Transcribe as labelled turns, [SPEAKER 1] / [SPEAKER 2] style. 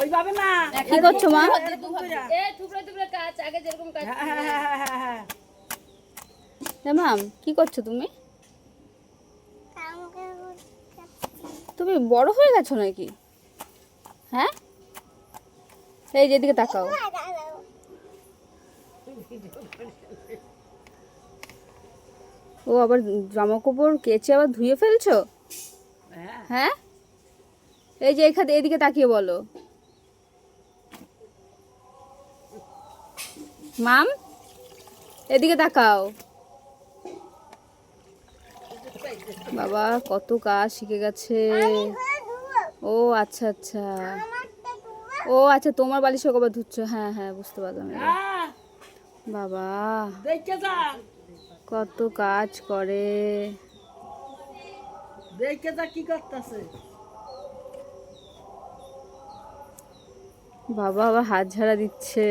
[SPEAKER 1] ওইভাবে না।
[SPEAKER 2] কি করছো মা? মাম কি করছো তুমি? তুমি বড় হয়ে গেছো নাকি? হ্যাঁ, এই যেদিকে তাকাও। ও আবার জামা কাপড় কেচে আবার ধুয়ে ফেলছো? হ্যাঁ, এই যে এখানে এদিকে তাকিয়ে বলো। মাম এদিকে তাকাও। বাবা কত কাজ শিখে গেছে। ও আচ্ছা আচ্ছা, ও আচ্ছা তোমার বালিশ কবে ধুচ্ছ? হ্যাঁ হ্যাঁ বুঝতে পারলাম এবার। বাবা কত কাজ করে,
[SPEAKER 1] দেখে যা কি করতেছে।
[SPEAKER 2] বাবা আবার হাত ঝাড়া দিচ্ছে।